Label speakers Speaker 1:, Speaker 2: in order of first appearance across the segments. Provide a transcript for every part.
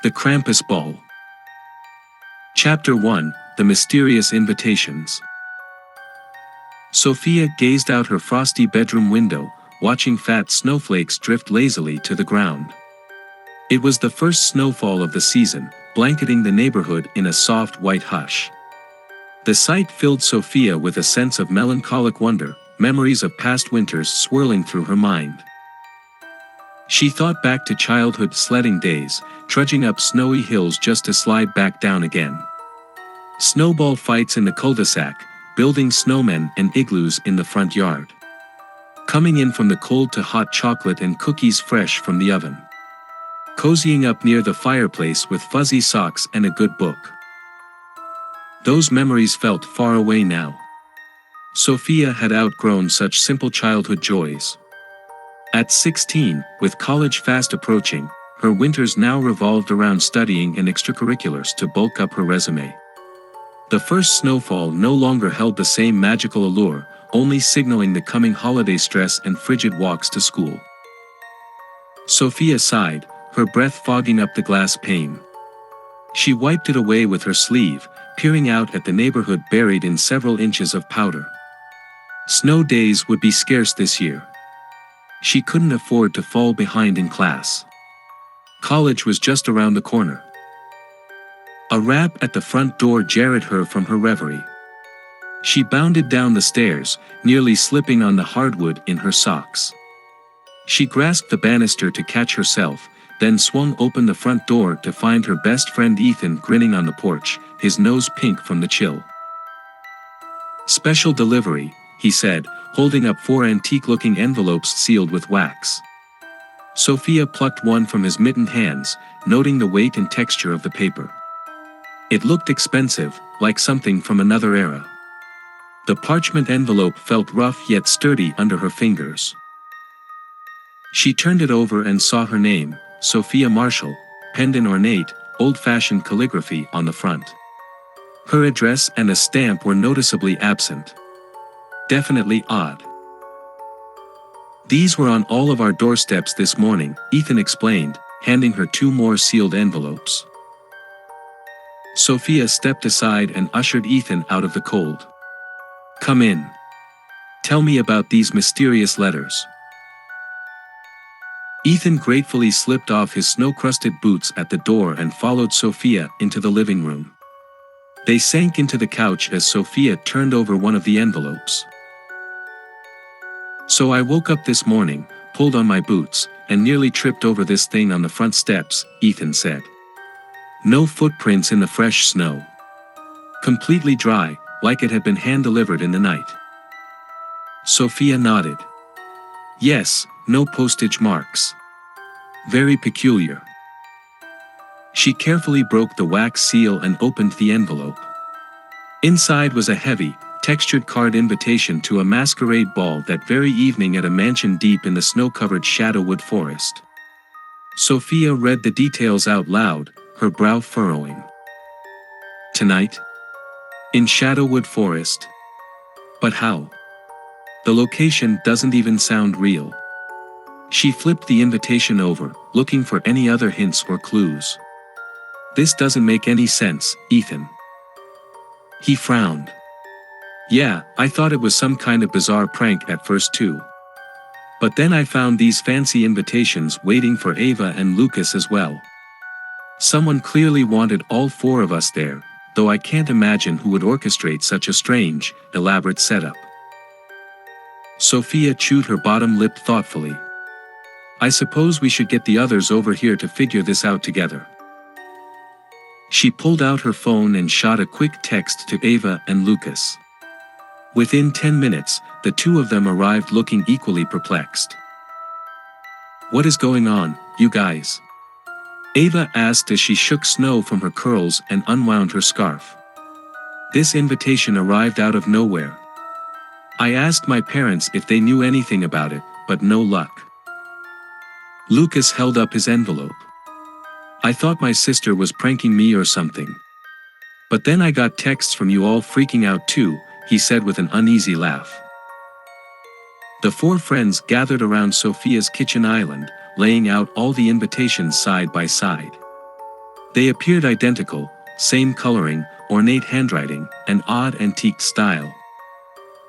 Speaker 1: The Krampus Ball. Chapter 1, The Mysterious Invitations. Sophia gazed out her frosty bedroom window, watching fat snowflakes drift lazily to the ground. It was the first snowfall of the season, blanketing the neighborhood in a soft white hush. The sight filled Sophia with a sense of melancholic wonder, memories of past winters swirling through her mind. She thought back to childhood sledding days, trudging up snowy hills just to slide back down again. Snowball fights in the cul-de-sac, building snowmen and igloos in the front yard. Coming in from the cold to hot chocolate and cookies fresh from the oven. Cozying up near the fireplace with fuzzy socks and a good book. Those memories felt far away now. Sophia had outgrown such simple childhood joys. At 16, with college fast approaching, her winters now revolved around studying and extracurriculars to bulk up her resume. The first snowfall no longer held the same magical allure, only signaling the coming holiday stress and frigid walks to school. Sophia sighed, her breath fogging up the glass pane. She wiped it away with her sleeve, peering out at the neighborhood buried in several inches of powder. Snow days would be scarce this year. She couldn't afford to fall behind in class. College was just around the corner. A rap at the front door jarred her from her reverie. She bounded down the stairs, nearly slipping on the hardwood in her socks. She grasped the banister to catch herself, then swung open the front door to find her best friend Ethan grinning on the porch, his nose pink from the chill. "Special delivery," he said, holding up 4 antique-looking envelopes sealed with wax. Sophia plucked one from his mittened hands, noting the weight and texture of the paper. It looked expensive, like something from another era. The parchment envelope felt rough yet sturdy under her fingers. She turned it over and saw her name, Sophia Marshall, penned in ornate, old-fashioned calligraphy on the front. Her address and a stamp were noticeably absent. Definitely odd. "These were on all of our doorsteps this morning," Ethan explained, handing her 2 more sealed envelopes. Sophia stepped aside and ushered Ethan out of the cold. "Come in. Tell me about these mysterious letters." Ethan gratefully slipped off his snow-crusted boots at the door and followed Sophia into the living room. They sank into the couch as Sophia turned over one of the envelopes. "So I woke up this morning, pulled on my boots, and nearly tripped over this thing on the front steps," Ethan said. "No footprints in the fresh snow. Completely dry, like it had been hand-delivered in the night." Sophia nodded. "Yes, no postage marks. Very peculiar." She carefully broke the wax seal and opened the envelope. Inside was a heavy, textured card invitation to a masquerade ball that very evening at a mansion deep in the snow-covered Shadowwood Forest. Sophia read the details out loud, her brow furrowing. "Tonight? In Shadowwood Forest? But how? The location doesn't even sound real." She flipped the invitation over, looking for any other hints or clues. "This doesn't make any sense, Ethan." He frowned. "Yeah, I thought it was some kind of bizarre prank at first too. But then I found these fancy invitations waiting for Ava and Lucas as well. Someone clearly wanted all 4 of us there, though I can't imagine who would orchestrate such a strange, elaborate setup." Sophia chewed her bottom lip thoughtfully. "I suppose we should get the others over here to figure this out together." She pulled out her phone and shot a quick text to Ava and Lucas. Within 10 minutes, the 2 of them arrived looking equally perplexed. "What is going on, you guys?" Ava asked as she shook snow from her curls and unwound her scarf. "This invitation arrived out of nowhere. I asked my parents if they knew anything about it, but no luck." Lucas held up his envelope. "I thought my sister was pranking me or something. But then I got texts from you all freaking out too," he said with an uneasy laugh. The 4 friends gathered around Sophia's kitchen island, laying out all the invitations side by side. They appeared identical, same coloring, ornate handwriting, and odd antique style.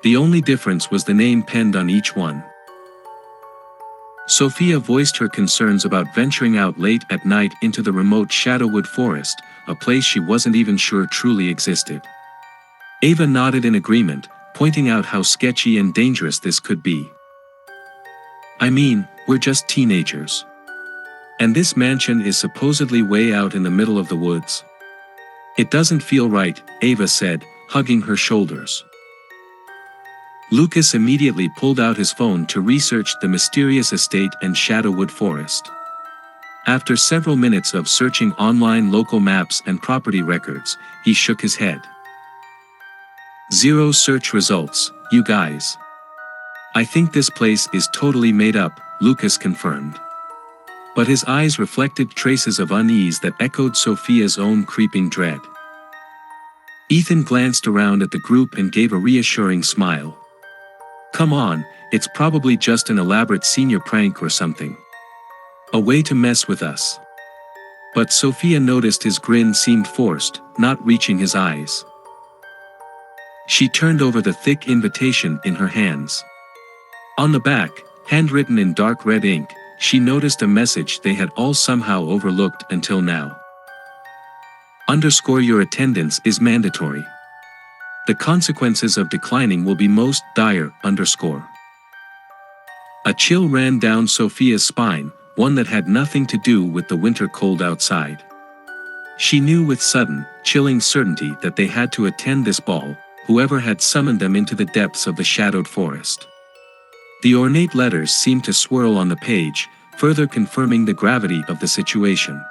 Speaker 1: The only difference was the name penned on each one. Sophia voiced her concerns about venturing out late at night into the remote Shadowwood Forest, a place she wasn't even sure truly existed. Ava nodded in agreement, pointing out how sketchy and dangerous this could be. I mean, we're just teenagers. And this mansion is supposedly way out in the middle of the woods. It doesn't feel right, Ava said, hugging her shoulders. Lucas immediately pulled out his phone to research the mysterious estate and Shadowwood Forest. After several minutes of searching online local maps and property records, he shook his head. Zero search results, you guys. I think this place is totally made up, Lucas confirmed. But his eyes reflected traces of unease that echoed Sophia's own creeping dread. Ethan glanced around at the group and gave a reassuring smile. Come on, it's probably just an elaborate senior prank or something. A way to mess with us. But Sophia noticed his grin seemed forced, not reaching his eyes. She turned over the thick invitation in her hands. On the back, handwritten in dark red ink, she noticed a message they had all somehow overlooked until now. Your attendance is mandatory. The consequences of declining will be most dire. A chill ran down Sophia's spine, one that had nothing to do with the winter cold outside. She knew with sudden, chilling certainty that they had to attend this ball, whoever had summoned them into the depths of the shadowed forest. The ornate letters seemed to swirl on the page, further confirming the gravity of the situation.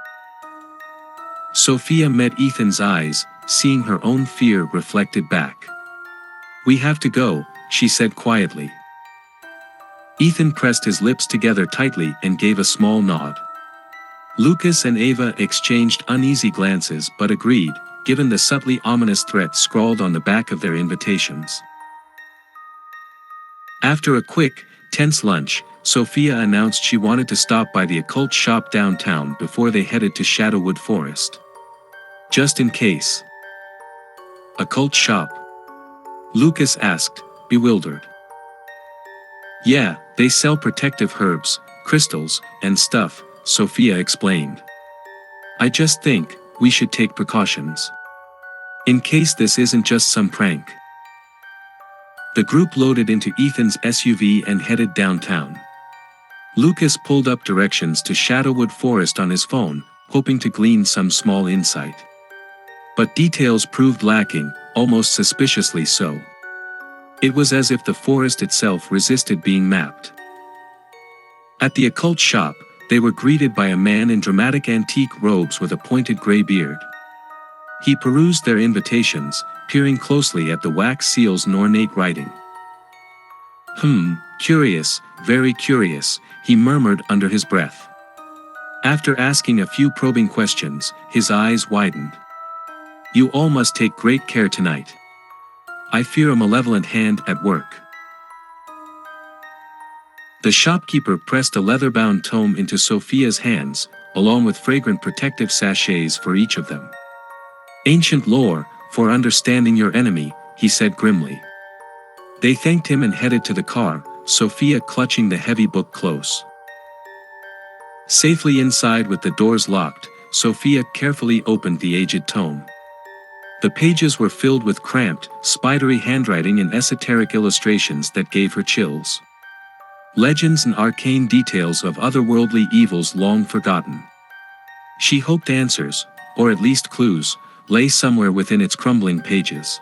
Speaker 1: Sophia met Ethan's eyes, seeing her own fear reflected back. We have to go, she said quietly. Ethan pressed his lips together tightly and gave a small nod. Lucas and Ava exchanged uneasy glances but agreed, given the subtly ominous threat scrawled on the back of their invitations. After a quick, tense lunch, Sophia announced she wanted to stop by the occult shop downtown before they headed to Shadowwood Forest. Just in case. Occult shop? Lucas asked, bewildered. Yeah, they sell protective herbs, crystals, and stuff, Sophia explained. I just think we should take precautions. In case this isn't just some prank. The group loaded into Ethan's SUV and headed downtown. Lucas pulled up directions to Shadowwood Forest on his phone, hoping to glean some small insight. But details proved lacking, almost suspiciously so. It was as if the forest itself resisted being mapped. At the occult shop, they were greeted by a man in dramatic antique robes with a pointed gray beard. He perused their invitations, peering closely at the wax seals and ornate writing. Curious, very curious, he murmured under his breath. After asking a few probing questions, his eyes widened. You all must take great care tonight. I fear a malevolent hand at work. The shopkeeper pressed a leather-bound tome into Sophia's hands, along with fragrant protective sachets for each of them. Ancient lore, for understanding your enemy, he said grimly. They thanked him and headed to the car, Sophia clutching the heavy book close. Safely inside with the doors locked, Sophia carefully opened the aged tome. The pages were filled with cramped, spidery handwriting and esoteric illustrations that gave her chills. Legends and arcane details of otherworldly evils long forgotten. She hoped answers, or at least clues, lay somewhere within its crumbling pages.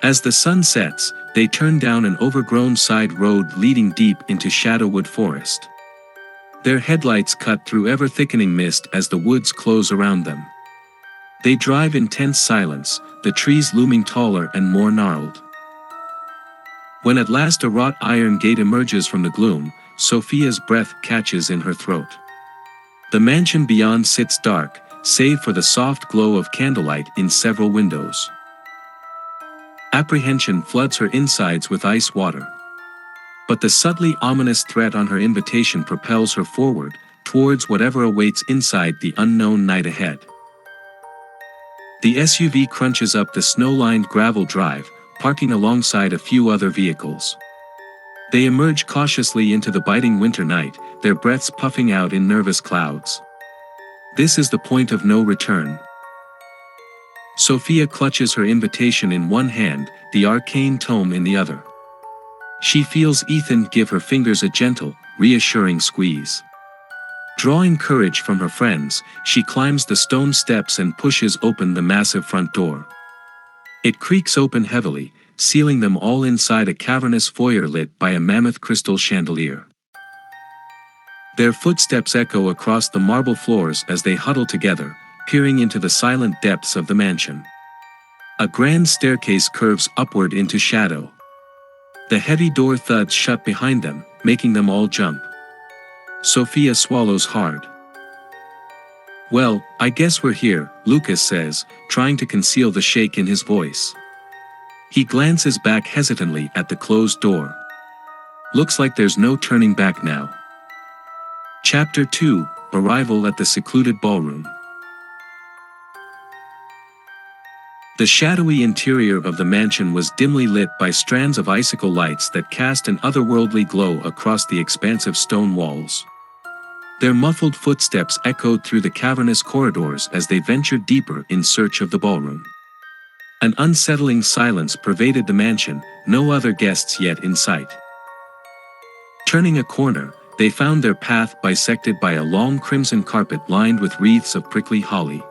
Speaker 1: As the sun sets, they turn down an overgrown side road leading deep into Shadowwood Forest. Their headlights cut through ever-thickening mist as the woods close around them. They drive in tense silence, the trees looming taller and more gnarled. When at last a wrought iron gate emerges from the gloom, Sophia's breath catches in her throat. The mansion beyond sits dark, save for the soft glow of candlelight in several windows. Apprehension floods her insides with ice water. But the subtly ominous threat on her invitation propels her forward, towards whatever awaits inside the unknown night ahead. The SUV crunches up the snow-lined gravel drive, parking alongside a few other vehicles. They emerge cautiously into the biting winter night, their breaths puffing out in nervous clouds. This is the point of no return. Sophia clutches her invitation in one hand, the arcane tome in the other. She feels Ethan give her fingers a gentle, reassuring squeeze. Drawing courage from her friends, she climbs the stone steps and pushes open the massive front door. It creaks open heavily, sealing them all inside a cavernous foyer lit by a mammoth crystal chandelier. Their footsteps echo across the marble floors as they huddle together, peering into the silent depths of the mansion. A grand staircase curves upward into shadow. The heavy door thuds shut behind them, making them all jump. Sophia swallows hard. "Well, I guess we're here," Lucas says, trying to conceal the shake in his voice. He glances back hesitantly at the closed door. Looks like there's no turning back now. Chapter 2: Arrival at the secluded ballroom. The shadowy interior of the mansion was dimly lit by strands of icicle lights that cast an otherworldly glow across the expansive stone walls. Their muffled footsteps echoed through the cavernous corridors as they ventured deeper in search of the ballroom. An unsettling silence pervaded the mansion, no other guests yet in sight. Turning a corner, they found their path bisected by a long crimson carpet lined with wreaths of prickly holly.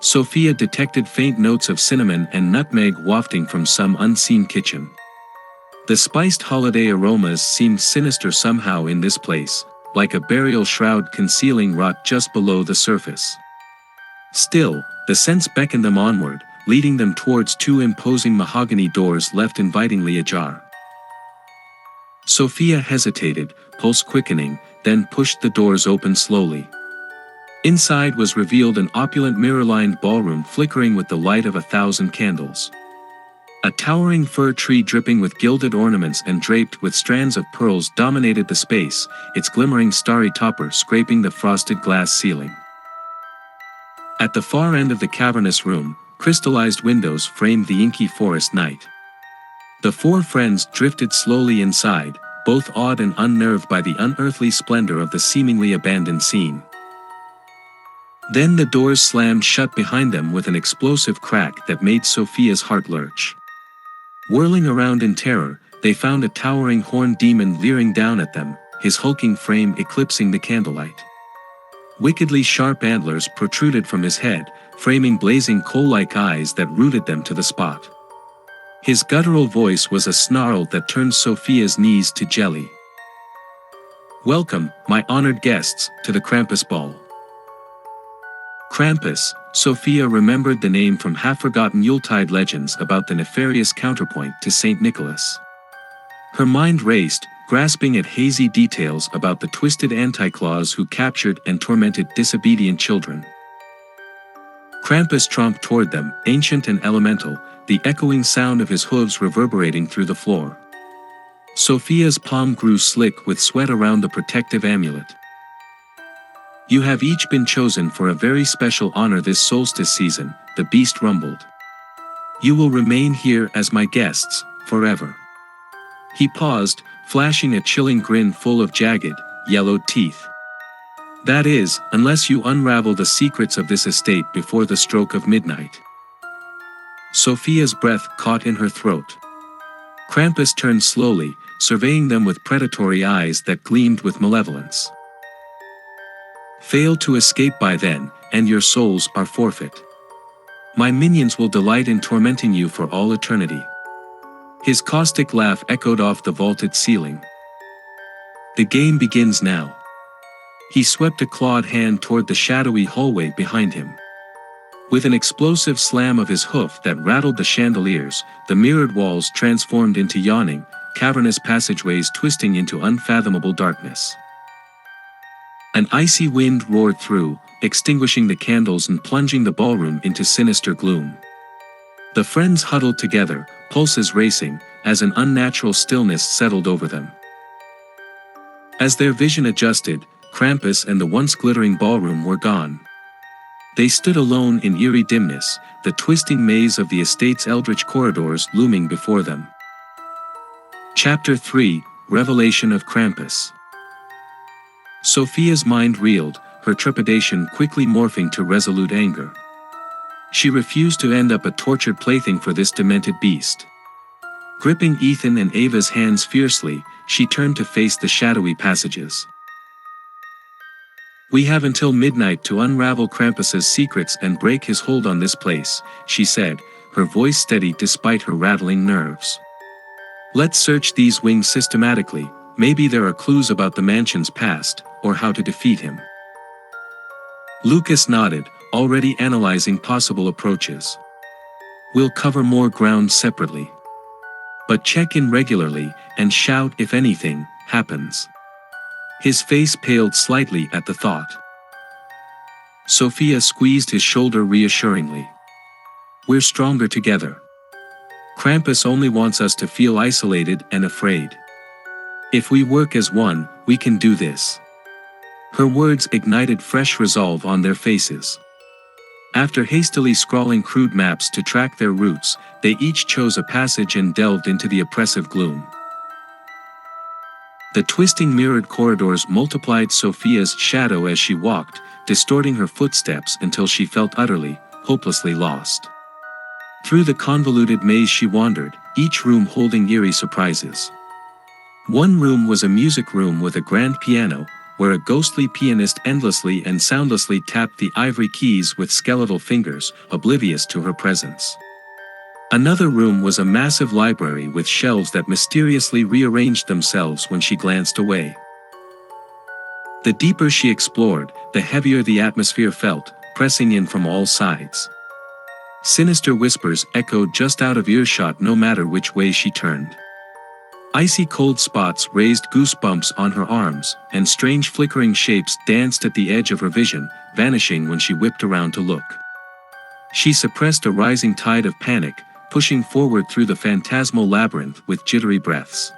Speaker 1: Sophia detected faint notes of cinnamon and nutmeg wafting from some unseen kitchen. The spiced holiday aromas seemed sinister somehow in this place, like a burial shroud concealing rot just below the surface. Still, the scents beckoned them onward, leading them towards two imposing mahogany doors left invitingly ajar. Sophia hesitated, pulse quickening, then pushed the doors open slowly. Inside was revealed an opulent mirror-lined ballroom flickering with the light of 1,000 candles. A towering fir tree dripping with gilded ornaments and draped with strands of pearls dominated the space, its glimmering starry topper scraping the frosted glass ceiling. At the far end of the cavernous room, crystallized windows framed the inky forest night. The four friends drifted slowly inside, both awed and unnerved by the unearthly splendor of the seemingly abandoned scene. Then the doors slammed shut behind them with an explosive crack that made Sophia's heart lurch. Whirling around in terror, they found a towering horned demon leering down at them, his hulking frame eclipsing the candlelight. Wickedly sharp antlers protruded from his head, framing blazing coal-like eyes that rooted them to the spot. His guttural voice was a snarl that turned Sophia's knees to jelly. "Welcome, my honored guests, to the Krampus ball." Krampus, Sophia remembered the name from half-forgotten Yuletide legends about the nefarious counterpoint to Saint Nicholas. Her mind raced, grasping at hazy details about the twisted anti-claus who captured and tormented disobedient children. Krampus tromped toward them, ancient and elemental, the echoing sound of his hooves reverberating through the floor. Sophia's palm grew slick with sweat around the protective amulet. "You have each been chosen for a very special honor this solstice season," the beast rumbled. "You will remain here as my guests, forever." He paused, flashing a chilling grin full of jagged, yellowed teeth. "That is, unless you unravel the secrets of this estate before the stroke of midnight." Sophia's breath caught in her throat. Krampus turned slowly, surveying them with predatory eyes that gleamed with malevolence. "Fail to escape by then, and your souls are forfeit. My minions will delight in tormenting you for all eternity." His caustic laugh echoed off the vaulted ceiling. "The game begins now." He swept a clawed hand toward the shadowy hallway behind him. With an explosive slam of his hoof that rattled the chandeliers, the mirrored walls transformed into yawning, cavernous passageways twisting into unfathomable darkness. An icy wind roared through, extinguishing the candles and plunging the ballroom into sinister gloom. The friends huddled together, pulses racing, as an unnatural stillness settled over them. As their vision adjusted, Krampus and the once glittering ballroom were gone. They stood alone in eerie dimness, the twisting maze of the estate's eldritch corridors looming before them. Chapter 3, Revelation of Krampus. Sophia's mind reeled, her trepidation quickly morphing to resolute anger. She refused to end up a tortured plaything for this demented beast. Gripping Ethan and Ava's hands fiercely, she turned to face the shadowy passages. "We have until midnight to unravel Krampus's secrets and break his hold on this place," she said, her voice steady despite her rattling nerves. "Let's search these wings systematically, maybe there are clues about the mansion's past, or how to defeat him." Lucas nodded, already analyzing possible approaches. "We'll cover more ground separately. But check in regularly, and shout if anything happens." His face paled slightly at the thought. Sophia squeezed his shoulder reassuringly. "We're stronger together. Krampus only wants us to feel isolated and afraid. If we work as one, we can do this." Her words ignited fresh resolve on their faces. After hastily scrawling crude maps to track their routes, they each chose a passage and delved into the oppressive gloom. The twisting mirrored corridors multiplied Sophia's shadow as she walked, distorting her footsteps until she felt utterly, hopelessly lost. Through the convoluted maze she wandered, each room holding eerie surprises. One room was a music room with a grand piano, where a ghostly pianist endlessly and soundlessly tapped the ivory keys with skeletal fingers, oblivious to her presence. Another room was a massive library with shelves that mysteriously rearranged themselves when she glanced away. The deeper she explored, the heavier the atmosphere felt, pressing in from all sides. Sinister whispers echoed just out of earshot no matter which way she turned. Icy cold spots raised goosebumps on her arms, and strange flickering shapes danced at the edge of her vision, vanishing when she whipped around to look. She suppressed a rising tide of panic, pushing forward through the phantasmal labyrinth with jittery breaths.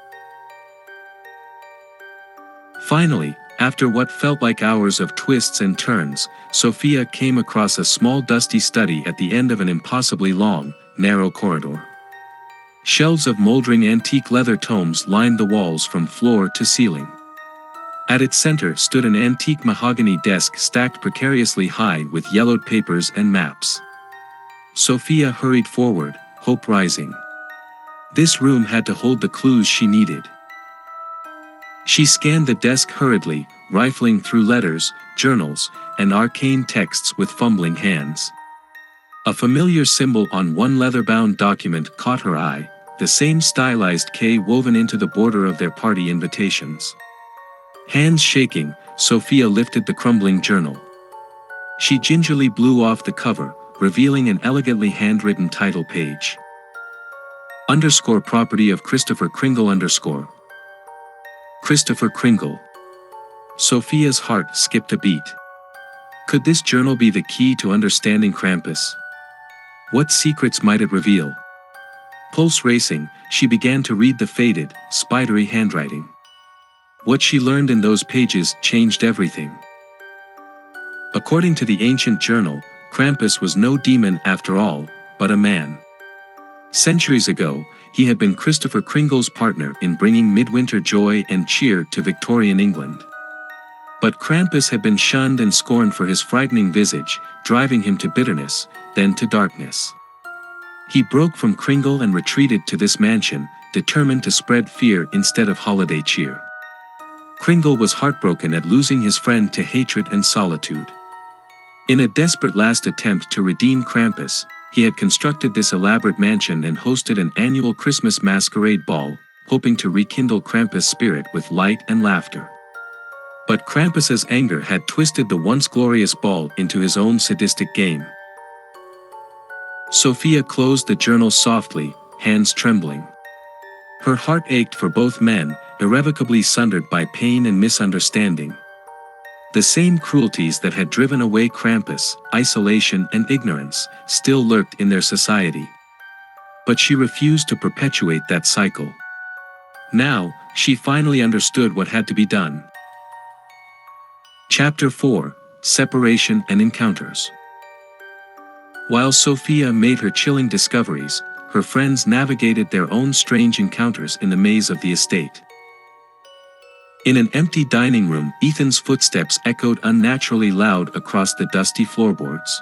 Speaker 1: Finally, after what felt like hours of twists and turns, Sophia came across a small dusty study at the end of an impossibly long, narrow corridor. Shelves of moldering antique leather tomes lined the walls from floor to ceiling. At its center stood an antique mahogany desk stacked precariously high with yellowed papers and maps. Sophia hurried forward, hope rising. This room had to hold the clues she needed. She scanned the desk hurriedly, rifling through letters, journals, and arcane texts with fumbling hands. A familiar symbol on one leather-bound document caught her eye, the same stylized K woven into the border of their party invitations. Hands shaking, Sophia lifted the crumbling journal. She gingerly blew off the cover, revealing an elegantly handwritten title page. Property of Christopher Kringle _ Christopher Kringle. Sophia's heart skipped a beat. Could this journal be the key to understanding Krampus? What secrets might it reveal? Pulse racing, she began to read the faded, spidery handwriting. What she learned in those pages changed everything. According to the ancient journal, Krampus was no demon after all, but a man. Centuries ago, he had been Christopher Kringle's partner in bringing midwinter joy and cheer to Victorian England. But Krampus had been shunned and scorned for his frightening visage, driving him to bitterness, then to darkness. He broke from Kringle and retreated to this mansion, determined to spread fear instead of holiday cheer. Kringle was heartbroken at losing his friend to hatred and solitude. In a desperate last attempt to redeem Krampus, he had constructed this elaborate mansion and hosted an annual Christmas masquerade ball, hoping to rekindle Krampus' spirit with light and laughter. But Krampus's anger had twisted the once glorious ball into his own sadistic game. Sophia closed the journal softly, hands trembling. Her heart ached for both men, irrevocably sundered by pain and misunderstanding. The same cruelties that had driven away Krampus, isolation and ignorance, still lurked in their society. But she refused to perpetuate that cycle. Now, she finally understood what had to be done. Chapter 4, Separation and Encounters. While Sophia made her chilling discoveries, her friends navigated their own strange encounters in the maze of the estate. In an empty dining room, Ethan's footsteps echoed unnaturally loud across the dusty floorboards.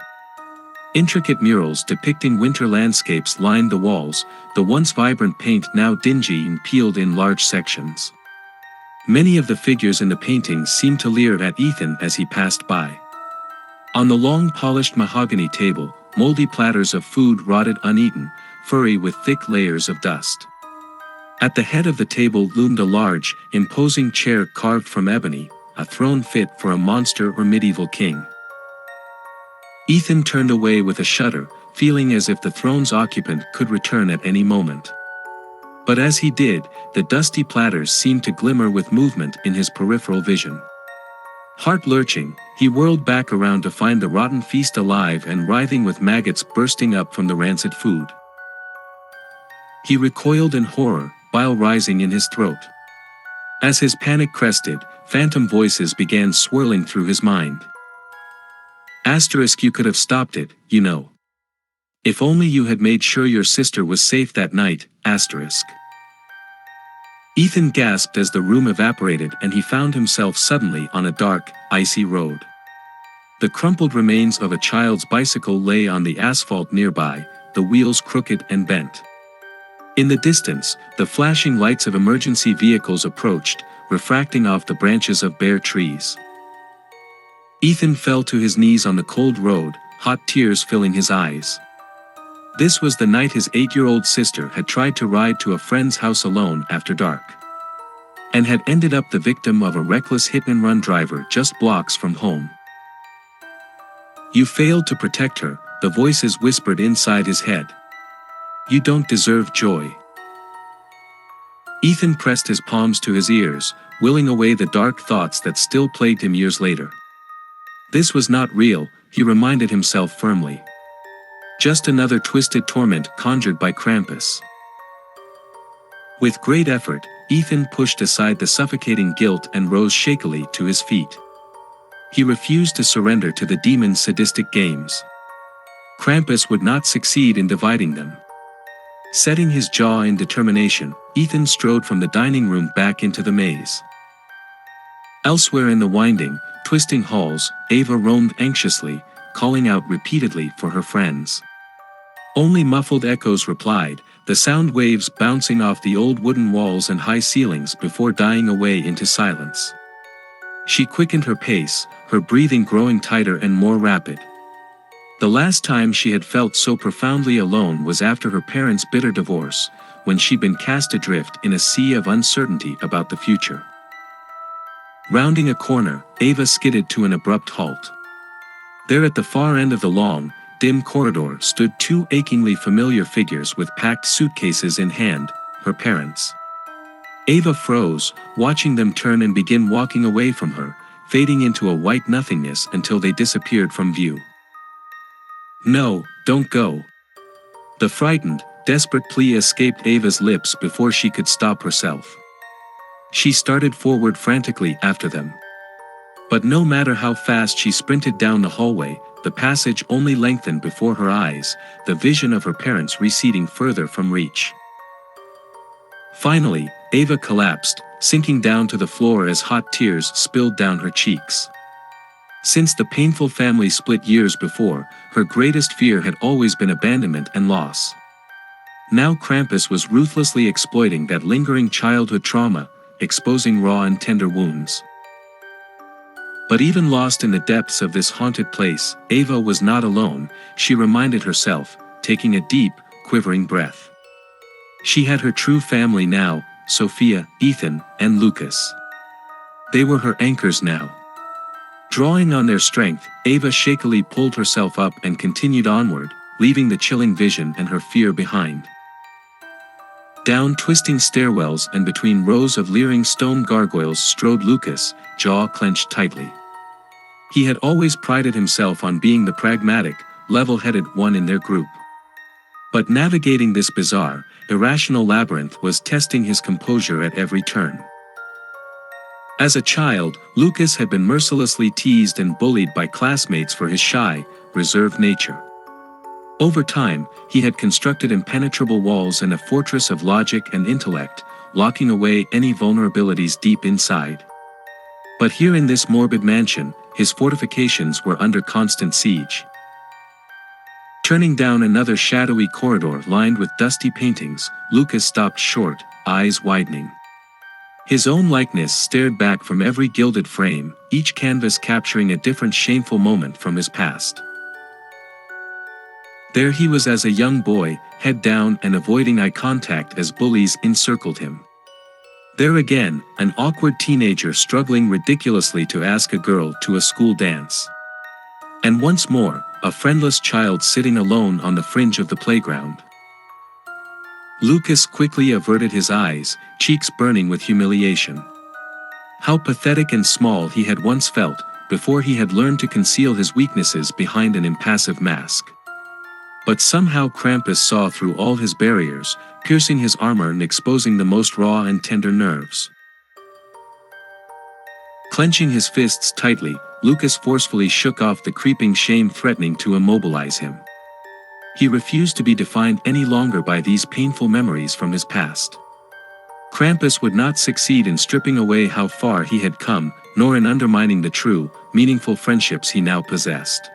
Speaker 1: Intricate murals depicting winter landscapes lined the walls, the once vibrant paint now dingy and peeled in large sections. Many of the figures in the paintings seemed to leer at Ethan as he passed by. On the long polished mahogany table, moldy platters of food rotted uneaten, furry with thick layers of dust. At the head of the table loomed a large, imposing chair carved from ebony, a throne fit for a monster or medieval king. Ethan turned away with a shudder, feeling as if the throne's occupant could return at any moment. But as he did, the dusty platters seemed to glimmer with movement in his peripheral vision. Heart-lurching, he whirled back around to find the rotten feast alive and writhing with maggots bursting up from the rancid food. He recoiled in horror, bile rising in his throat. As his panic crested, phantom voices began swirling through his mind. You could have stopped it, you know. If only you had made sure your sister was safe that night, Ethan gasped as the room evaporated and he found himself suddenly on a dark, icy road. The crumpled remains of a child's bicycle lay on the asphalt nearby, the wheels crooked and bent. In the distance, the flashing lights of emergency vehicles approached, refracting off the branches of bare trees. Ethan fell to his knees on the cold road, hot tears filling his eyes. This was the night his 8-year-old sister had tried to ride to a friend's house alone after dark. And had ended up the victim of a reckless hit-and-run driver just blocks from home. You failed to protect her, the voices whispered inside his head. You don't deserve joy. Ethan pressed his palms to his ears, willing away the dark thoughts that still plagued him years later. This was not real, he reminded himself firmly. Just another twisted torment conjured by Krampus. With great effort, Ethan pushed aside the suffocating guilt and rose shakily to his feet. He refused to surrender to the demon's sadistic games. Krampus would not succeed in dividing them. Setting his jaw in determination, Ethan strode from the dining room back into the maze. Elsewhere in the winding, twisting halls, Ava roamed anxiously, calling out repeatedly for her friends. Only muffled echoes replied, the sound waves bouncing off the old wooden walls and high ceilings before dying away into silence. She quickened her pace, her breathing growing tighter and more rapid. The last time she had felt so profoundly alone was after her parents' bitter divorce, when she'd been cast adrift in a sea of uncertainty about the future. Rounding a corner, Ava skidded to an abrupt halt. There at the far end of the long, dim corridor stood two achingly familiar figures with packed suitcases in hand, her parents. Ava froze, watching them turn and begin walking away from her, fading into a white nothingness until they disappeared from view. No, don't go. The frightened, desperate plea escaped Ava's lips before she could stop herself. She started forward frantically after them. But no matter how fast she sprinted down the hallway, the passage only lengthened before her eyes, the vision of her parents receding further from reach. Finally, Ava collapsed, sinking down to the floor as hot tears spilled down her cheeks. Since the painful family split years before, her greatest fear had always been abandonment and loss. Now Krampus was ruthlessly exploiting that lingering childhood trauma, exposing raw and tender wounds. But even lost in the depths of this haunted place, Ava was not alone, she reminded herself, taking a deep, quivering breath. She had her true family now, Sophia, Ethan, and Lucas. They were her anchors now. Drawing on their strength, Ava shakily pulled herself up and continued onward, leaving the chilling vision and her fear behind. Down twisting stairwells and between rows of leering stone gargoyles strode Lucas, jaw clenched tightly. He had always prided himself on being the pragmatic, level-headed one in their group. But navigating this bizarre, irrational labyrinth was testing his composure at every turn. As a child, Lucas had been mercilessly teased and bullied by classmates for his shy, reserved nature. Over time, he had constructed impenetrable walls and a fortress of logic and intellect, locking away any vulnerabilities deep inside. But here in this morbid mansion, his fortifications were under constant siege. Turning down another shadowy corridor lined with dusty paintings, Lucas stopped short, eyes widening. His own likeness stared back from every gilded frame, each canvas capturing a different shameful moment from his past. There he was as a young boy, head down and avoiding eye contact as bullies encircled him. There again, an awkward teenager struggling ridiculously to ask a girl to a school dance. And once more, a friendless child sitting alone on the fringe of the playground. Lucas quickly averted his eyes, cheeks burning with humiliation. How pathetic and small he had once felt, before he had learned to conceal his weaknesses behind an impassive mask. But somehow Krampus saw through all his barriers, piercing his armor and exposing the most raw and tender nerves. Clenching his fists tightly, Lucas forcefully shook off the creeping shame threatening to immobilize him. He refused to be defined any longer by these painful memories from his past. Krampus would not succeed in stripping away how far he had come, nor in undermining the true, meaningful friendships he now possessed.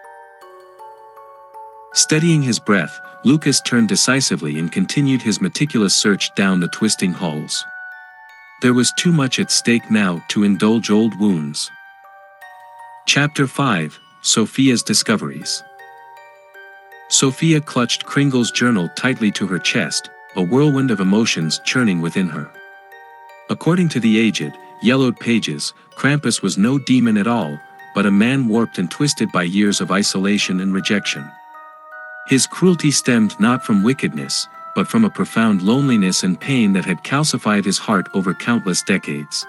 Speaker 1: Steadying his breath, Lucas turned decisively and continued his meticulous search down the twisting halls. There was too much at stake now to indulge old wounds. Chapter 5, Sophia's Discoveries. Sophia clutched Kringle's journal tightly to her chest, a whirlwind of emotions churning within her. According to the aged, yellowed pages, Krampus was no demon at all, but a man warped and twisted by years of isolation and rejection. His cruelty stemmed not from wickedness, but from a profound loneliness and pain that had calcified his heart over countless decades.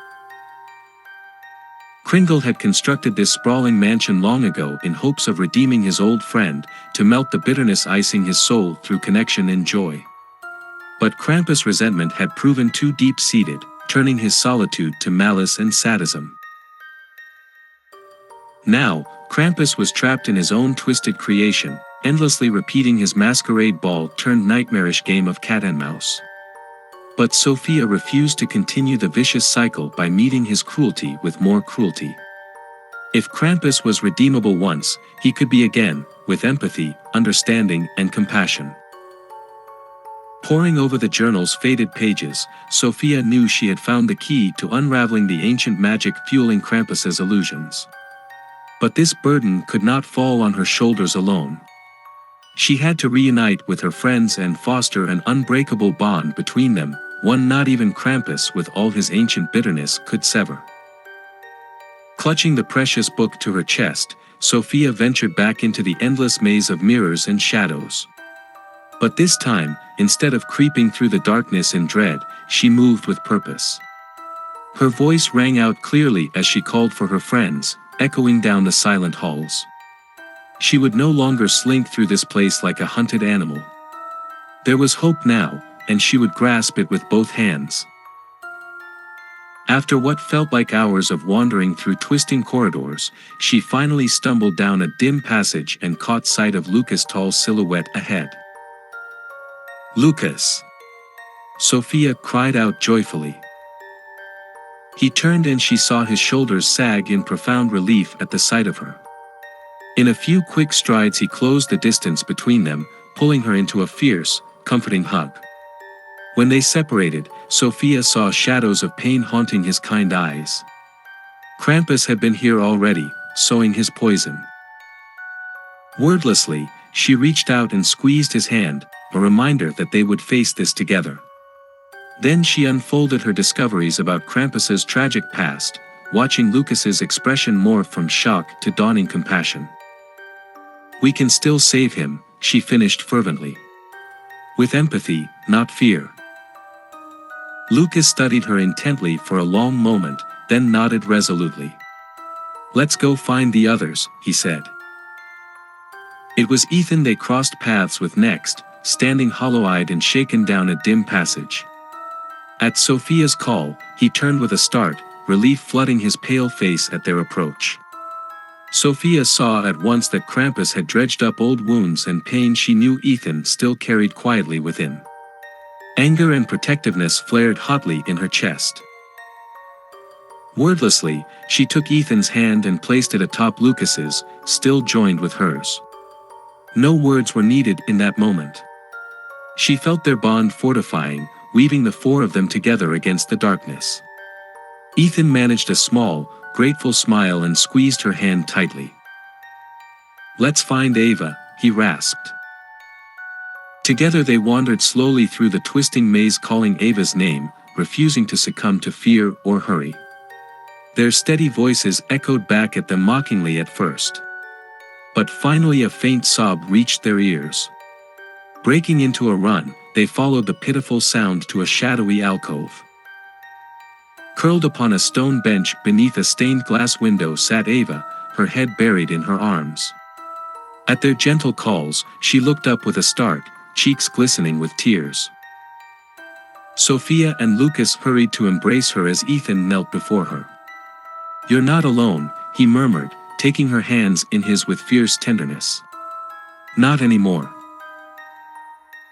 Speaker 1: Kringle had constructed this sprawling mansion long ago in hopes of redeeming his old friend, to melt the bitterness icing his soul through connection and joy. But Krampus' resentment had proven too deep-seated, turning his solitude to malice and sadism. Now, Krampus was trapped in his own twisted creation, endlessly repeating his masquerade ball turned nightmarish game of cat and mouse. But Sophia refused to continue the vicious cycle by meeting his cruelty with more cruelty. If Krampus was redeemable once, he could be again, with empathy, understanding, and compassion. Poring over the journal's faded pages, Sophia knew she had found the key to unraveling the ancient magic fueling Krampus's illusions. But this burden could not fall on her shoulders alone. She had to reunite with her friends and foster an unbreakable bond between them, one not even Krampus with all his ancient bitterness could sever. Clutching the precious book to her chest, Sophia ventured back into the endless maze of mirrors and shadows. But this time, instead of creeping through the darkness in dread, she moved with purpose. Her voice rang out clearly as she called for her friends, echoing down the silent halls. She would no longer slink through this place like a hunted animal. There was hope now, and she would grasp it with both hands. After what felt like hours of wandering through twisting corridors, she finally stumbled down a dim passage and caught sight of Lucas' tall silhouette ahead. "Lucas!" Sophia cried out joyfully. He turned and she saw his shoulders sag in profound relief at the sight of her. In a few quick strides he closed the distance between them, pulling her into a fierce, comforting hug. When they separated, Sophia saw shadows of pain haunting his kind eyes. Krampus had been here already, sowing his poison. Wordlessly, she reached out and squeezed his hand, a reminder that they would face this together. Then she unfolded her discoveries about Krampus's tragic past, watching Lucas's expression morph from shock to dawning compassion. "We can still save him," she finished fervently. With empathy, not fear. Lucas studied her intently for a long moment, then nodded resolutely. "Let's go find the others," he said. It was Ethan they crossed paths with next, standing hollow-eyed and shaken down a dim passage. At Sophia's call, he turned with a start, relief flooding his pale face at their approach. Sophia saw at once that Krampus had dredged up old wounds and pain she knew Ethan still carried quietly within. Anger and protectiveness flared hotly in her chest. Wordlessly, she took Ethan's hand and placed it atop Lucas's, still joined with hers. No words were needed in that moment. She felt their bond fortifying, weaving the four of them together against the darkness. Ethan managed a small, grateful smile and squeezed her hand tightly. "Let's find Ava," he rasped. Together they wandered slowly through the twisting maze, calling Ava's name, refusing to succumb to fear or hurry. Their steady voices echoed back at them mockingly at first. But finally a faint sob reached their ears. Breaking into a run, they followed the pitiful sound to a shadowy alcove. Curled upon a stone bench beneath a stained glass window sat Ava, her head buried in her arms. At their gentle calls, she looked up with a start, cheeks glistening with tears. Sophia and Lucas hurried to embrace her as Ethan knelt before her. "You're not alone," he murmured, taking her hands in his with fierce tenderness. "Not anymore."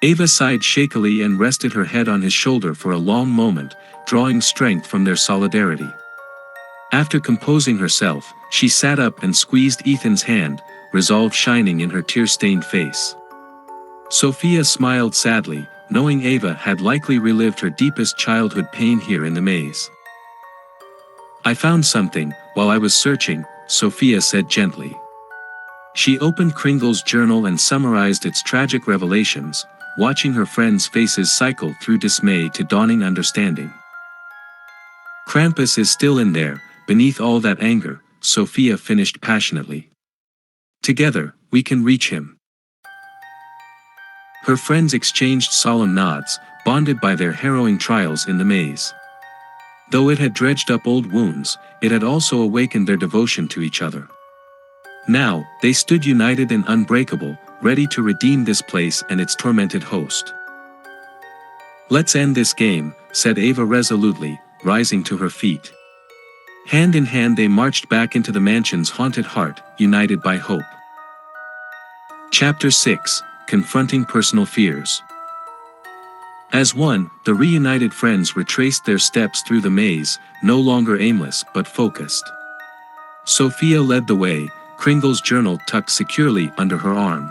Speaker 1: Ava sighed shakily and rested her head on his shoulder for a long moment, drawing strength from their solidarity. After composing herself, she sat up and squeezed Ethan's hand, resolve shining in her tear-stained face. Sophia smiled sadly, knowing Ava had likely relived her deepest childhood pain here in the maze. "I found something, while I was searching," Sophia said gently. She opened Kringle's journal and summarized its tragic revelations, watching her friends' faces cycle through dismay to dawning understanding. "Krampus is still in there, beneath all that anger," Sophia finished passionately. "Together, we can reach him." Her friends exchanged solemn nods, bonded by their harrowing trials in the maze. Though it had dredged up old wounds, it had also awakened their devotion to each other. Now, they stood united and unbreakable, ready to redeem this place and its tormented host. "Let's end this game," said Ava resolutely, rising to her feet. Hand in hand they marched back into the mansion's haunted heart, united by hope. Chapter 6: Confronting Personal Fears. As one, the reunited friends retraced their steps through the maze, no longer aimless but focused. Sophia led the way, Kringle's journal tucked securely under her arm.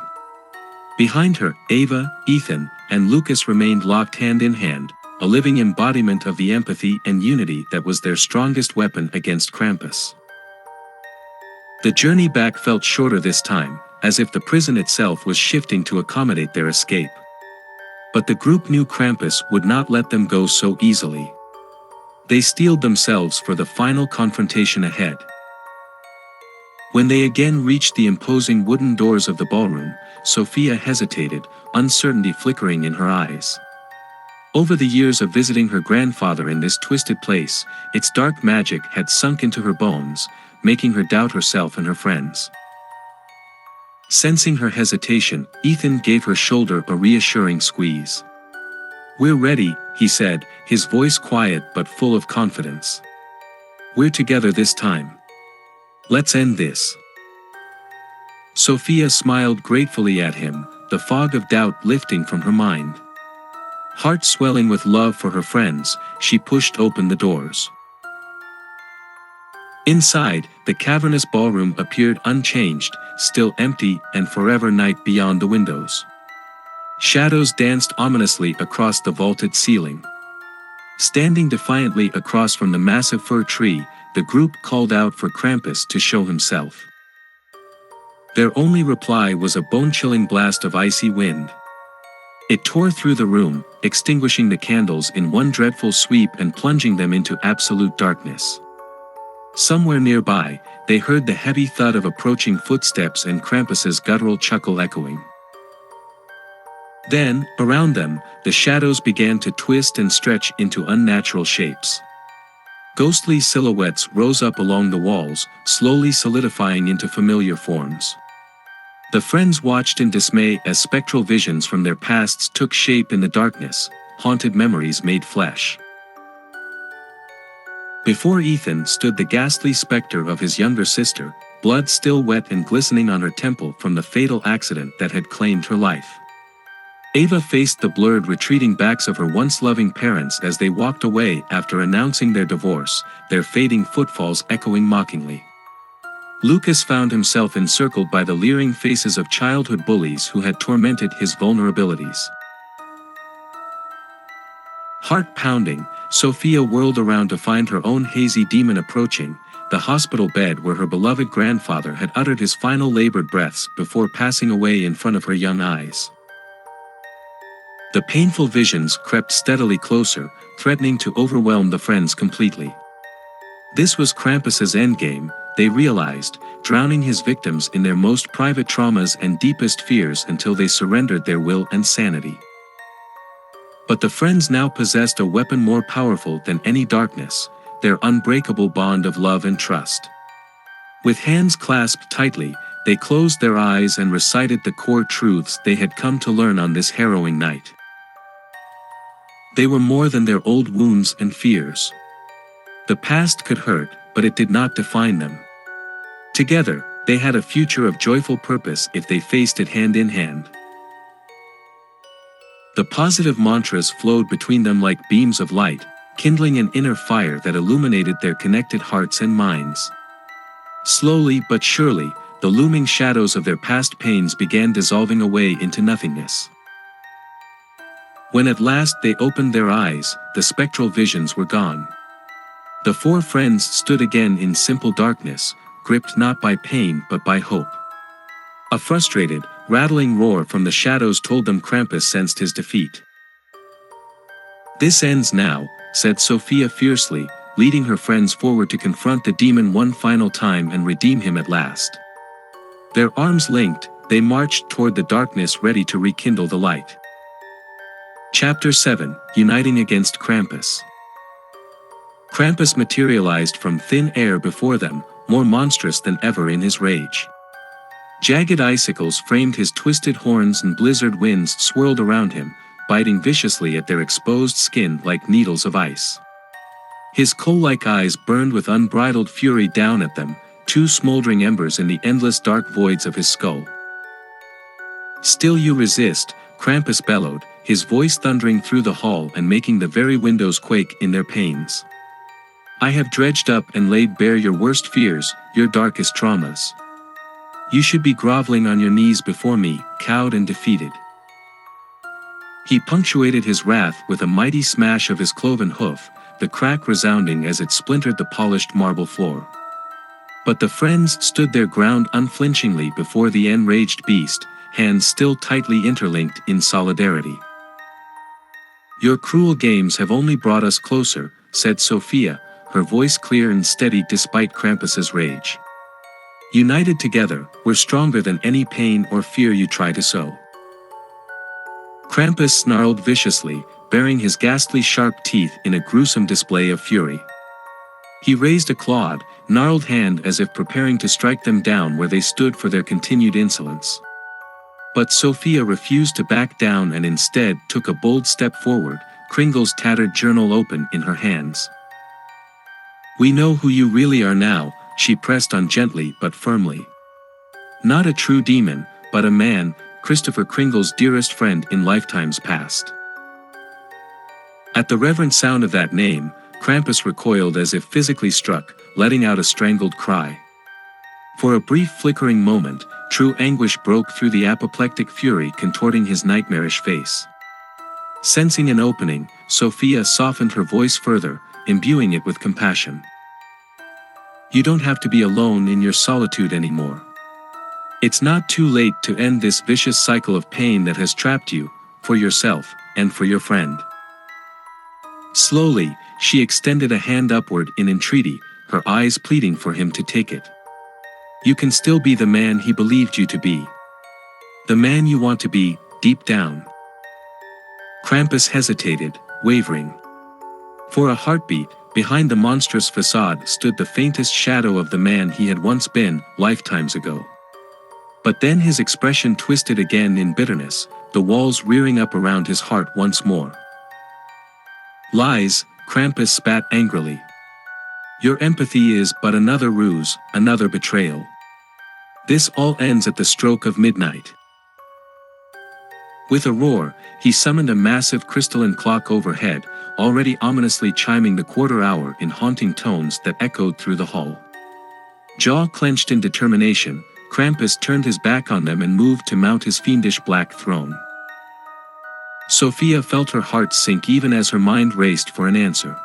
Speaker 1: Behind her, Ava, Ethan, and Lucas remained locked hand in hand, a living embodiment of the empathy and unity that was their strongest weapon against Krampus. The journey back felt shorter this time, as if the prison itself was shifting to accommodate their escape. But the group knew Krampus would not let them go so easily. They steeled themselves for the final confrontation ahead. When they again reached the imposing wooden doors of the ballroom, Sophia hesitated, uncertainty flickering in her eyes. Over the years of visiting her grandfather in this twisted place, its dark magic had sunk into her bones, making her doubt herself and her friends. Sensing her hesitation, Ethan gave her shoulder a reassuring squeeze. "We're ready," he said, his voice quiet but full of confidence. "We're together this time. Let's end this." Sophia smiled gratefully at him, the fog of doubt lifting from her mind. Heart swelling with love for her friends, she pushed open the doors. Inside, the cavernous ballroom appeared unchanged, still empty and forever night beyond the windows. Shadows danced ominously across the vaulted ceiling. Standing defiantly across from the massive fir tree, the group called out for Krampus to show himself. Their only reply was a bone-chilling blast of icy wind. It tore through the room, extinguishing the candles in one dreadful sweep and plunging them into absolute darkness. Somewhere nearby, they heard the heavy thud of approaching footsteps and Krampus's guttural chuckle echoing. Then, around them, the shadows began to twist and stretch into unnatural shapes. Ghostly silhouettes rose up along the walls, slowly solidifying into familiar forms. The friends watched in dismay as spectral visions from their pasts took shape in the darkness, haunted memories made flesh. Before Ethan stood the ghastly specter of his younger sister, blood still wet and glistening on her temple from the fatal accident that had claimed her life. Ava faced the blurred retreating backs of her once loving parents as they walked away after announcing their divorce, their fading footfalls echoing mockingly. Lucas found himself encircled by the leering faces of childhood bullies who had tormented his vulnerabilities. Heart pounding, Sophia whirled around to find her own hazy demon approaching, the hospital bed where her beloved grandfather had uttered his final labored breaths before passing away in front of her young eyes. The painful visions crept steadily closer, threatening to overwhelm the friends completely. This was Krampus's endgame, they realized, drowning his victims in their most private traumas and deepest fears until they surrendered their will and sanity. But the friends now possessed a weapon more powerful than any darkness, their unbreakable bond of love and trust. With hands clasped tightly, they closed their eyes and recited the core truths they had come to learn on this harrowing night. They were more than their old wounds and fears. The past could hurt, but it did not define them. Together, they had a future of joyful purpose if they faced it hand in hand. The positive mantras flowed between them like beams of light, kindling an inner fire that illuminated their connected hearts and minds. Slowly but surely, the looming shadows of their past pains began dissolving away into nothingness. When at last they opened their eyes, the spectral visions were gone. The four friends stood again in simple darkness, gripped not by pain but by hope. A frustrated, rattling roar from the shadows told them Krampus sensed his defeat. "This ends now," said Sophia fiercely, leading her friends forward to confront the demon one final time and redeem him at last. Their arms linked, they marched toward the darkness ready to rekindle the light. Chapter 7, Uniting Against Krampus. Krampus materialized from thin air before them, more monstrous than ever in his rage. Jagged icicles framed his twisted horns and blizzard winds swirled around him, biting viciously at their exposed skin like needles of ice. His coal-like eyes burned with unbridled fury down at them, two smoldering embers in the endless dark voids of his skull. "Still you resist," Krampus bellowed, his voice thundering through the hall and making the very windows quake in their pains. "I have dredged up and laid bare your worst fears, your darkest traumas. You should be groveling on your knees before me, cowed and defeated." He punctuated his wrath with a mighty smash of his cloven hoof, the crack resounding as it splintered the polished marble floor. But the friends stood their ground unflinchingly before the enraged beast, hands still tightly interlinked in solidarity. "Your cruel games have only brought us closer," said Sophia, her voice clear and steady despite Krampus's rage. "United together, we're stronger than any pain or fear you try to sow." Krampus snarled viciously, baring his ghastly sharp teeth in a gruesome display of fury. He raised a clawed, gnarled hand as if preparing to strike them down where they stood for their continued insolence. But Sophia refused to back down and instead took a bold step forward, Kringle's tattered journal open in her hands. "We know who you really are now," she pressed on gently but firmly. "Not a true demon, but a man, Christopher Kringle's dearest friend in lifetimes past." At the reverent sound of that name, Krampus recoiled as if physically struck, letting out a strangled cry. For a brief flickering moment, true anguish broke through the apoplectic fury contorting his nightmarish face. Sensing an opening, Sophia softened her voice further, imbuing it with compassion. "You don't have to be alone in your solitude anymore. It's not too late to end this vicious cycle of pain that has trapped you, for yourself, and for your friend." Slowly, she extended a hand upward in entreaty, her eyes pleading for him to take it. "You can still be the man he believed you to be. The man you want to be, deep down." Krampus hesitated, wavering. For a heartbeat, behind the monstrous facade stood the faintest shadow of the man he had once been, lifetimes ago. But then his expression twisted again in bitterness, the walls rearing up around his heart once more. "Lies," Krampus spat angrily. Your empathy is but another ruse, another betrayal. This all ends at the stroke of midnight." With a roar, he summoned a massive crystalline clock overhead, already ominously chiming the quarter hour in haunting tones that echoed through the hall. Jaw clenched in determination, Krampus turned his back on them and moved to mount his fiendish black throne. Sophia felt her heart sink even as her mind raced for an answer.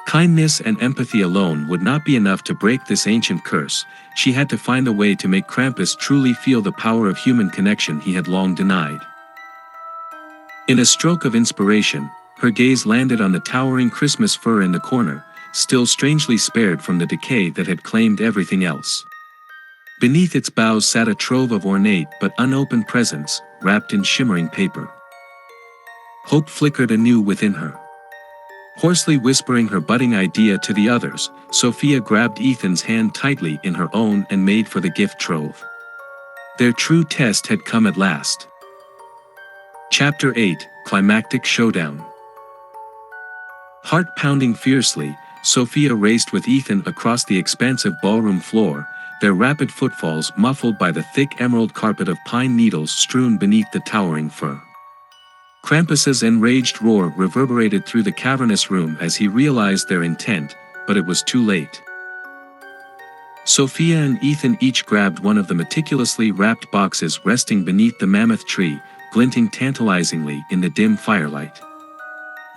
Speaker 1: Kindness and empathy alone would not be enough to break this ancient curse. She had to find a way to make Krampus truly feel the power of human connection he had long denied. In a stroke of inspiration, her gaze landed on the towering Christmas fir in the corner, still strangely spared from the decay that had claimed everything else. Beneath its boughs sat a trove of ornate but unopened presents, wrapped in shimmering paper. Hope flickered anew within her. Hoarsely whispering her budding idea to the others, Sophia grabbed Ethan's hand tightly in her own and made for the gift trove. Their true test had come at last. Chapter 8, Climactic Showdown. Heart pounding fiercely, Sophia raced with Ethan across the expansive ballroom floor, their rapid footfalls muffled by the thick emerald carpet of pine needles strewn beneath the towering fir. Krampus's enraged roar reverberated through the cavernous room as he realized their intent, but it was too late. Sophia and Ethan each grabbed one of the meticulously wrapped boxes resting beneath the mammoth tree, glinting tantalizingly in the dim firelight.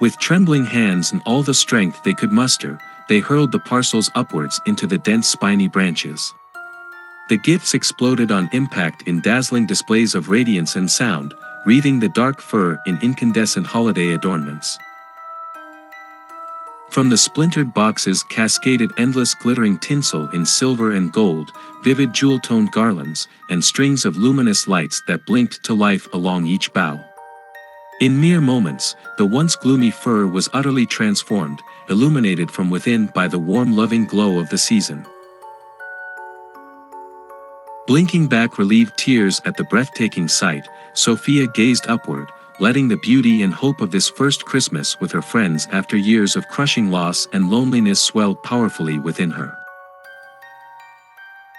Speaker 1: With trembling hands and all the strength they could muster, they hurled the parcels upwards into the dense spiny branches. The gifts exploded on impact in dazzling displays of radiance and sound, wreathing the dark fir in incandescent holiday adornments. From the splintered boxes cascaded endless glittering tinsel in silver and gold, vivid jewel-toned garlands, and strings of luminous lights that blinked to life along each bough. In mere moments, the once gloomy fir was utterly transformed, illuminated from within by the warm loving glow of the season. Blinking back relieved tears at the breathtaking sight, Sophia gazed upward, letting the beauty and hope of this first Christmas with her friends after years of crushing loss and loneliness swell powerfully within her.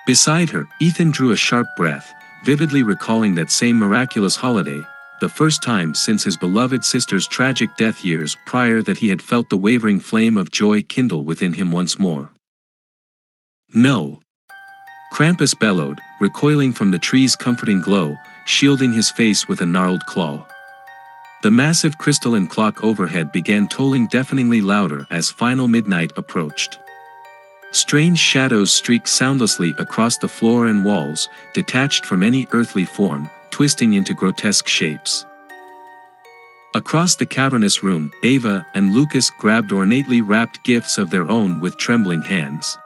Speaker 1: Beside her, Ethan drew a sharp breath, vividly recalling that same miraculous holiday, the first time since his beloved sister's tragic death years prior that he had felt the wavering flame of joy kindle within him once more. "No!" Krampus bellowed, recoiling from the tree's comforting glow, shielding his face with a gnarled claw. The massive crystalline clock overhead began tolling deafeningly louder as final midnight approached. Strange shadows streaked soundlessly across the floor and walls, detached from any earthly form, twisting into grotesque shapes. Across the cavernous room, Ava and Lucas grabbed ornately wrapped gifts of their own with trembling hands.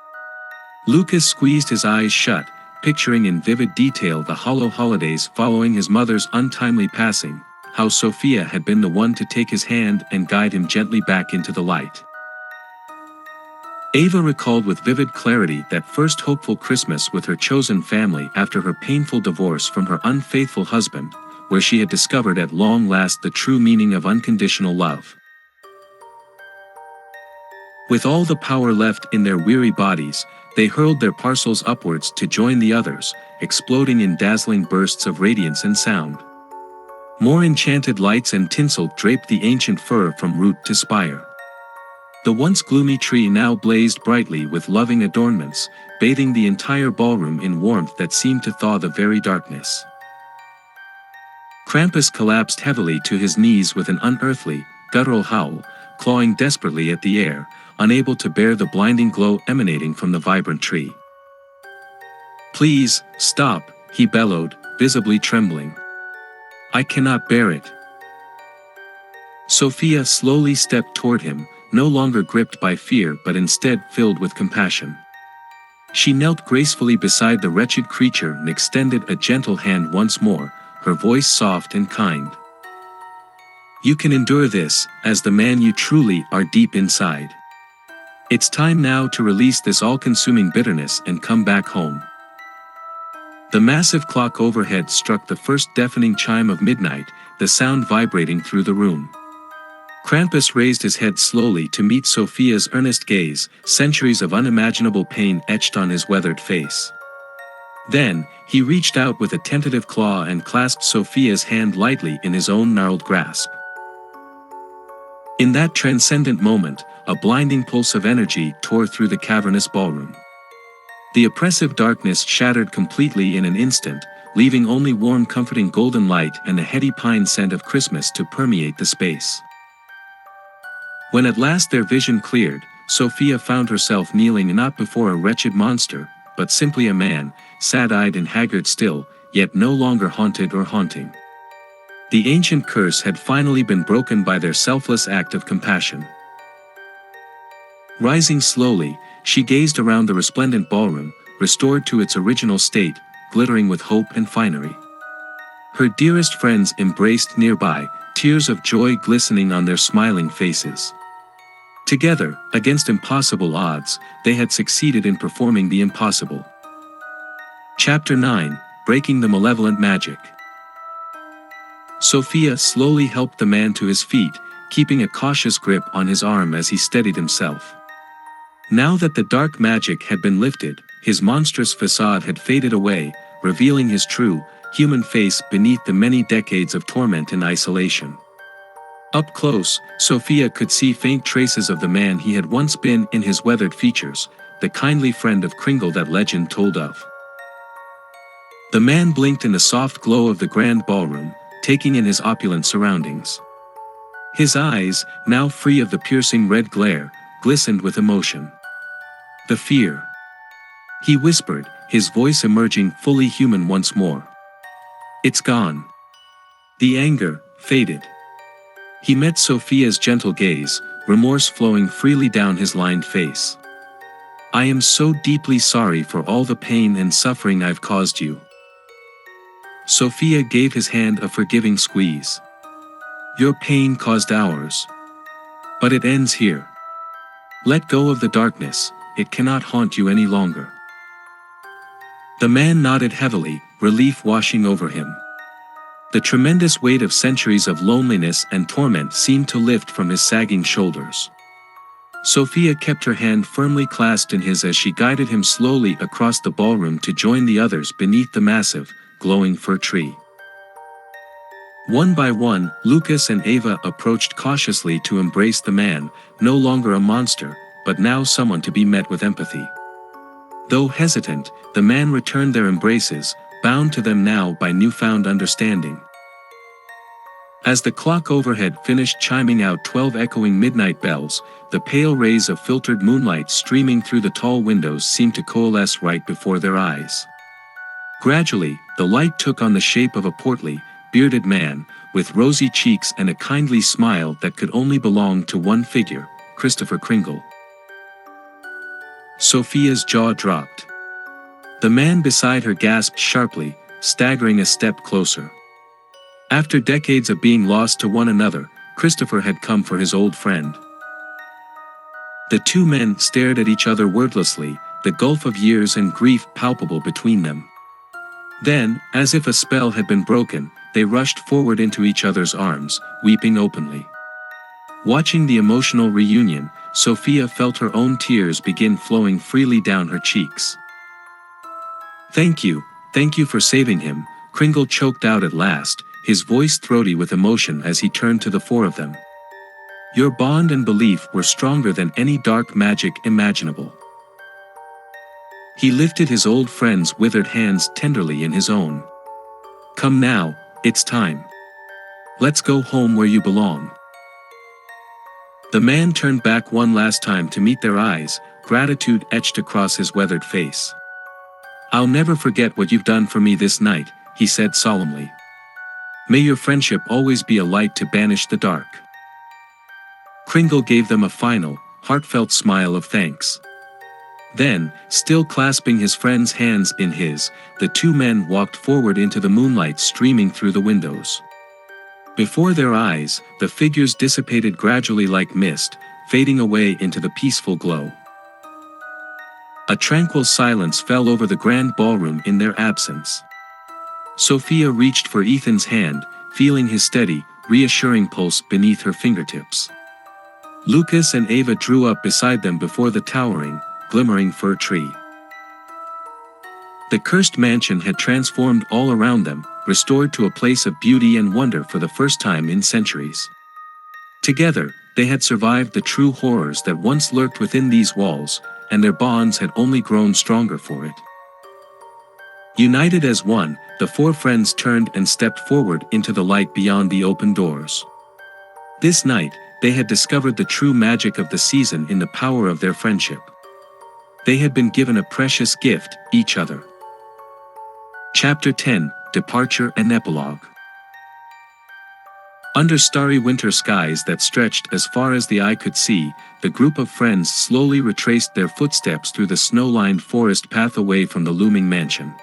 Speaker 1: Lucas squeezed his eyes shut, picturing in vivid detail the hollow holidays following his mother's untimely passing, how Sophia had been the one to take his hand and guide him gently back into the light. Ava recalled with vivid clarity that first hopeful Christmas with her chosen family after her painful divorce from her unfaithful husband, where she had discovered at long last the true meaning of unconditional love. With all the power left in their weary bodies, they hurled their parcels upwards to join the others, exploding in dazzling bursts of radiance and sound. More enchanted lights and tinsel draped the ancient fir from root to spire. The once gloomy tree now blazed brightly with loving adornments, bathing the entire ballroom in warmth that seemed to thaw the very darkness. Krampus collapsed heavily to his knees with an unearthly, guttural howl, clawing desperately at the air, unable to bear the blinding glow emanating from the vibrant tree. "Please, stop," he bellowed, visibly trembling. "I cannot bear it." Sophia slowly stepped toward him, no longer gripped by fear but instead filled with compassion. She knelt gracefully beside the wretched creature and extended a gentle hand once more, her voice soft and kind. "You can endure this, as the man you truly are deep inside. It's time now to release this all-consuming bitterness and come back home." The massive clock overhead struck the first deafening chime of midnight, the sound vibrating through the room. Krampus raised his head slowly to meet Sophia's earnest gaze, centuries of unimaginable pain etched on his weathered face. Then, he reached out with a tentative claw and clasped Sophia's hand lightly in his own gnarled grasp. In that transcendent moment, a blinding pulse of energy tore through the cavernous ballroom. The oppressive darkness shattered completely in an instant, leaving only warm comforting golden light and the heady pine scent of Christmas to permeate the space. When at last their vision cleared, Sophia found herself kneeling not before a wretched monster, but simply a man, sad-eyed and haggard still, yet no longer haunted or haunting. The ancient curse had finally been broken by their selfless act of compassion. Rising slowly, she gazed around the resplendent ballroom, restored to its original state, glittering with hope and finery. Her dearest friends embraced nearby, tears of joy glistening on their smiling faces. Together, against impossible odds, they had succeeded in performing the impossible. Chapter 9, Breaking the Malevolent Magic. Sophia slowly helped the man to his feet, keeping a cautious grip on his arm as he steadied himself. Now that the dark magic had been lifted, his monstrous facade had faded away, revealing his true, human face beneath the many decades of torment and isolation. Up close, Sophia could see faint traces of the man he had once been in his weathered features, the kindly friend of Kringle that legend told of. The man blinked in the soft glow of the grand ballroom, taking in his opulent surroundings. His eyes, now free of the piercing red glare, glistened with emotion. The fear. He whispered, his voice emerging fully human once more. It's gone. The anger faded. He met Sophia's gentle gaze, remorse flowing freely down his lined face. I am so deeply sorry for all the pain and suffering I've caused you. Sophia gave his hand a forgiving squeeze. Your pain caused ours. But it ends here. Let go of the darkness, it cannot haunt you any longer. The man nodded heavily, relief washing over him. The tremendous weight of centuries of loneliness and torment seemed to lift from his sagging shoulders. Sophia kept her hand firmly clasped in his as she guided him slowly across the ballroom to join the others beneath the massive, glowing fir tree. One by one, Lucas and Ava approached cautiously to embrace the man, no longer a monster, but now someone to be met with empathy. Though hesitant, the man returned their embraces, bound to them now by newfound understanding. As the clock overhead finished chiming out 12 echoing midnight bells, the pale rays of filtered moonlight streaming through the tall windows seemed to coalesce right before their eyes. Gradually, the light took on the shape of a portly, bearded man, with rosy cheeks and a kindly smile that could only belong to one figure, Christopher Kringle. Sophia's jaw dropped. The man beside her gasped sharply, staggering a step closer. After decades of being lost to one another, Christopher had come for his old friend. The two men stared at each other wordlessly, the gulf of years and grief palpable between them. Then, as if a spell had been broken, they rushed forward into each other's arms, weeping openly. Watching the emotional reunion, Sophia felt her own tears begin flowing freely down her cheeks. Thank you for saving him, Kringle choked out at last, his voice throaty with emotion as he turned to the four of them. Your bond and belief were stronger than any dark magic imaginable. He lifted his old friend's withered hands tenderly in his own. Come now, it's time. Let's go home where you belong. The man turned back one last time to meet their eyes, gratitude etched across his weathered face. I'll never forget what you've done for me this night, he said solemnly. May your friendship always be a light to banish the dark. Kringle gave them a final, heartfelt smile of thanks. Then, still clasping his friend's hands in his, the two men walked forward into the moonlight streaming through the windows. Before their eyes, the figures dissipated gradually like mist, fading away into the peaceful glow. A tranquil silence fell over the grand ballroom in their absence. Sophia reached for Ethan's hand, feeling his steady, reassuring pulse beneath her fingertips. Lucas and Ava drew up beside them before the towering, glimmering fir tree. The cursed mansion had transformed all around them, restored to a place of beauty and wonder for the first time in centuries. Together, they had survived the true horrors that once lurked within these walls, and their bonds had only grown stronger for it. United as one, the four friends turned and stepped forward into the light beyond the open doors. This night, they had discovered the true magic of the season in the power of their friendship. They had been given a precious gift, each other. Chapter 10, Departure and Epilogue. Under starry winter skies that stretched as far as the eye could see, the group of friends slowly retraced their footsteps through the snow-lined forest path away from the looming mansion.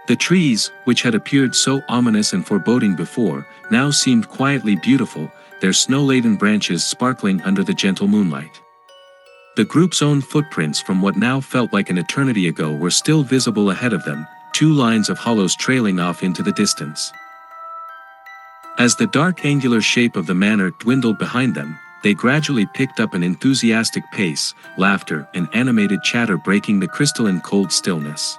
Speaker 1: The trees, which had appeared so ominous and foreboding before, now seemed quietly beautiful, their snow-laden branches sparkling under the gentle moonlight. The group's own footprints from what now felt like an eternity ago were still visible ahead of them, 2 lines of hollows trailing off into the distance. As the dark angular shape of the manor dwindled behind them, they gradually picked up an enthusiastic pace, laughter and animated chatter breaking the crystalline cold stillness.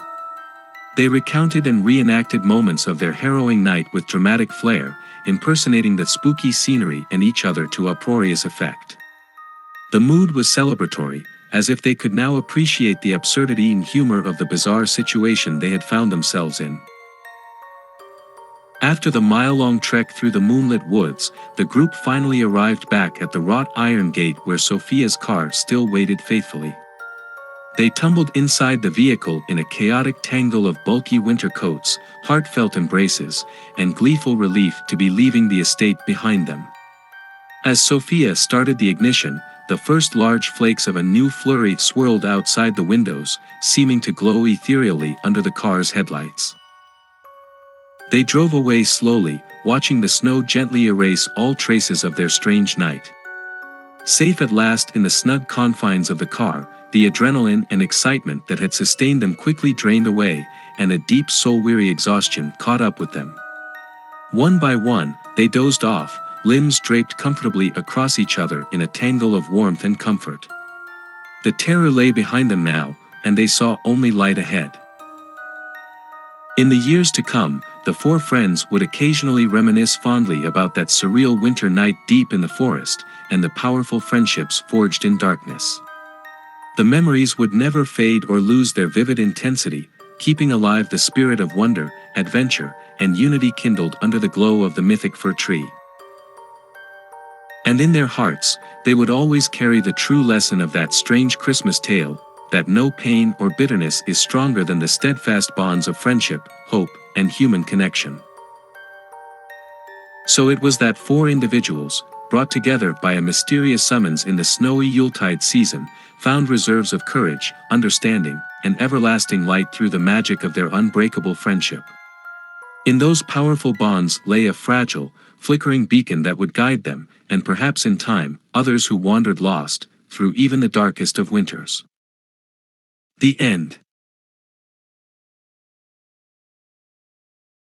Speaker 1: They recounted and reenacted moments of their harrowing night with dramatic flair, impersonating the spooky scenery and each other to uproarious effect. The mood was celebratory, as if they could now appreciate the absurdity and humor of the bizarre situation they had found themselves in. After the mile-long trek through the moonlit woods, the group finally arrived back at the wrought iron gate where Sophia's car still waited faithfully. They tumbled inside the vehicle in a chaotic tangle of bulky winter coats, heartfelt embraces, and gleeful relief to be leaving the estate behind them. As Sophia started the ignition, the first large flakes of a new flurry swirled outside the windows, seeming to glow ethereally under the car's headlights. They drove away slowly, watching the snow gently erase all traces of their strange night. Safe at last in the snug confines of the car, the adrenaline and excitement that had sustained them quickly drained away, and a deep soul-weary exhaustion caught up with them. One by one, they dozed off, limbs draped comfortably across each other in a tangle of warmth and comfort. The terror lay behind them now, and they saw only light ahead. In the years to come, the four friends would occasionally reminisce fondly about that surreal winter night deep in the forest, and the powerful friendships forged in darkness. The memories would never fade or lose their vivid intensity, keeping alive the spirit of wonder, adventure, and unity kindled under the glow of the mythic fir tree. And in their hearts, they would always carry the true lesson of that strange Christmas tale, that no pain or bitterness is stronger than the steadfast bonds of friendship, hope, and human connection. So it was that 4 individuals, brought together by a mysterious summons in the snowy Yuletide season, found reserves of courage, understanding, and everlasting light through the magic of their unbreakable friendship. In those powerful bonds lay a fragile, flickering beacon that would guide them, and perhaps in time, others who wandered lost, through even the darkest of winters. The end.